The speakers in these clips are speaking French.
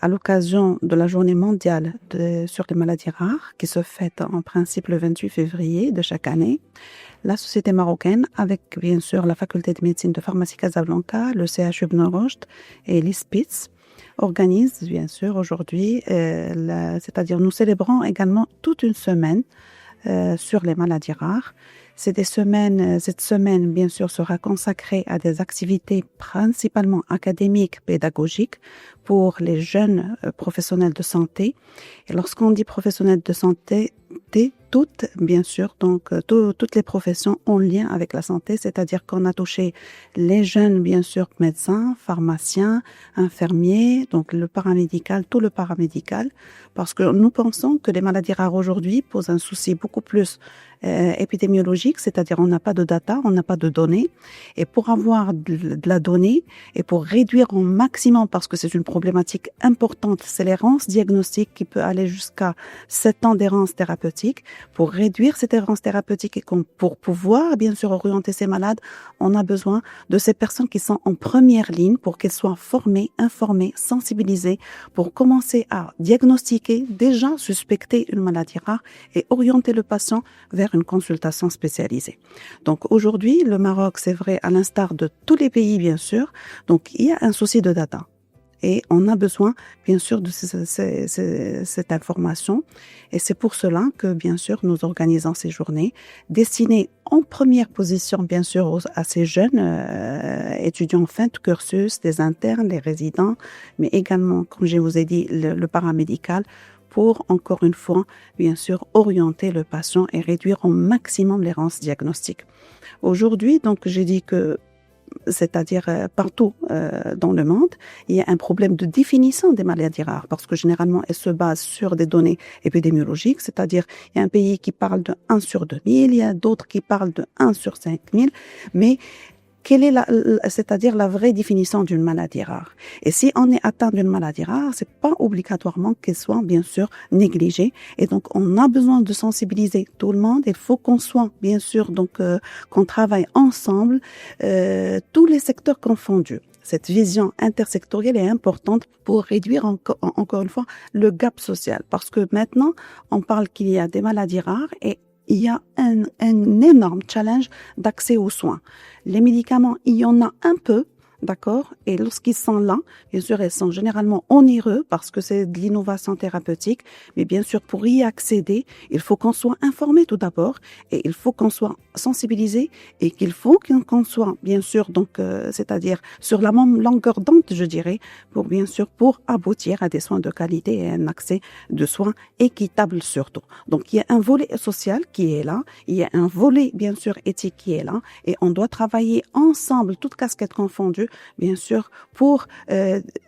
à l'occasion de la journée mondiale sur les maladies rares, qui se fête en principe le 28 février de chaque année, la Société marocaine, avec bien sûr la Faculté de médecine de Pharmacie Casablanca, le CHU Ibn Rushd et l'ISPITS, organise bien sûr aujourd'hui, c'est-à-dire nous célébrons également toute une semaine sur les maladies rares. Cette semaine, bien sûr, sera consacrée à des activités principalement académiques, pédagogiques pour les jeunes professionnels de santé. Et lorsqu'on dit professionnels de santé, toutes, bien sûr, donc toutes les professions ont lien avec la santé, c'est-à-dire qu'on a touché les jeunes, bien sûr, médecins, pharmaciens, infirmiers, donc le paramédical, tout le paramédical, parce que nous pensons que les maladies rares aujourd'hui posent un souci beaucoup plus épidémiologique, c'est-à-dire on n'a pas de data, on n'a pas de données, et pour avoir de la donnée et pour réduire au maximum, parce que c'est une problématique importante, c'est l'errance diagnostique qui peut aller jusqu'à 7 ans d'errance thérapeutique. Pour réduire cette errance thérapeutique et pour pouvoir bien sûr orienter ces malades, on a besoin de ces personnes qui sont en première ligne pour qu'elles soient formées, informées, sensibilisées, pour commencer à diagnostiquer, déjà suspecter une maladie rare et orienter le patient vers une consultation spécialisée. Donc aujourd'hui, le Maroc, c'est vrai, à l'instar de tous les pays, bien sûr, donc il y a un souci de data. Et on a besoin, bien sûr, de cette information. Et c'est pour cela que, bien sûr, nous organisons ces journées destinées en première position, bien sûr, à ces jeunes étudiants en fin de cursus, des internes, les résidents, mais également, comme je vous ai dit, le paramédical, pour, encore une fois, bien sûr, orienter le patient et réduire au maximum l'errance diagnostique. Aujourd'hui, donc, j'ai dit que c'est-à-dire partout dans le monde, il y a un problème de définition des maladies rares parce que généralement, elles se basent sur des données épidémiologiques, c'est-à-dire il y a un pays qui parle de 1 sur 2000, il y a d'autres qui parlent de 1 sur 5000, mais quelle est c'est-à-dire la vraie définition d'une maladie rare? Et si on est atteint d'une maladie rare, c'est pas obligatoirement qu'elle soit bien sûr négligée. Et donc on a besoin de sensibiliser tout le monde. Il faut qu'on soit bien sûr donc qu'on travaille ensemble, tous les secteurs confondus. Cette vision intersectorielle est importante pour réduire encore une fois le gap social, parce que maintenant on parle qu'il y a des maladies rares et il y a un énorme challenge d'accès aux soins. Les médicaments, il y en a un peu, d'accord? Et lorsqu'ils sont là, bien sûr, ils sont généralement onéreux parce que c'est de l'innovation thérapeutique. Mais bien sûr, pour y accéder, il faut qu'on soit informé tout d'abord et il faut qu'on soit sensibilisé et qu'il faut qu'on soit, bien sûr, donc, c'est-à-dire sur la même longueur d'onde, je dirais, bien sûr, pour aboutir à des soins de qualité et un accès de soins équitable surtout. Donc, il y a un volet social qui est là, il y a un volet, bien sûr, éthique qui est là et on doit travailler ensemble, toutes casquettes confondues, bien sûr, pour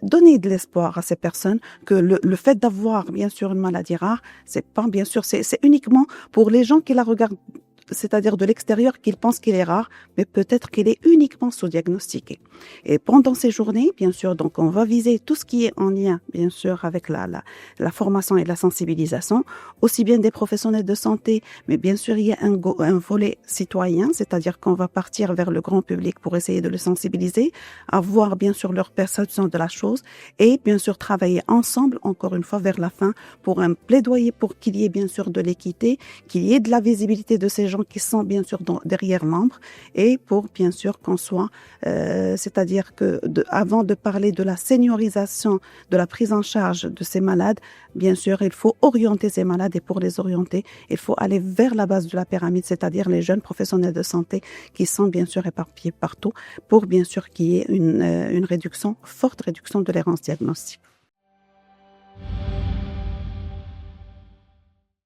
donner de l'espoir à ces personnes que le fait d'avoir, bien sûr, une maladie rare, c'est pas, bien sûr, c'est uniquement pour les gens qui la regardent, c'est-à-dire de l'extérieur, qu'ils pensent qu'il est rare, mais peut-être qu'il est uniquement sous-diagnostiqué. Et pendant ces journées, bien sûr, donc on va viser tout ce qui est en lien, bien sûr, avec la formation et la sensibilisation, aussi bien des professionnels de santé, mais bien sûr, il y a un volet citoyen, c'est-à-dire qu'on va partir vers le grand public pour essayer de le sensibiliser, avoir, bien sûr, leur perception de la chose et, bien sûr, travailler ensemble, encore une fois, vers la fin, pour un plaidoyer pour qu'il y ait, bien sûr, de l'équité, qu'il y ait de la visibilité de ces gens qui sont bien sûr derrière l'ombre et pour bien sûr qu'on soit, c'est-à-dire que avant de parler de la seniorisation, de la prise en charge de ces malades, bien sûr il faut orienter ces malades et pour les orienter, il faut aller vers la base de la pyramide, c'est-à-dire les jeunes professionnels de santé qui sont bien sûr éparpillés partout pour bien sûr qu'il y ait une réduction, forte réduction de l'errance diagnostique.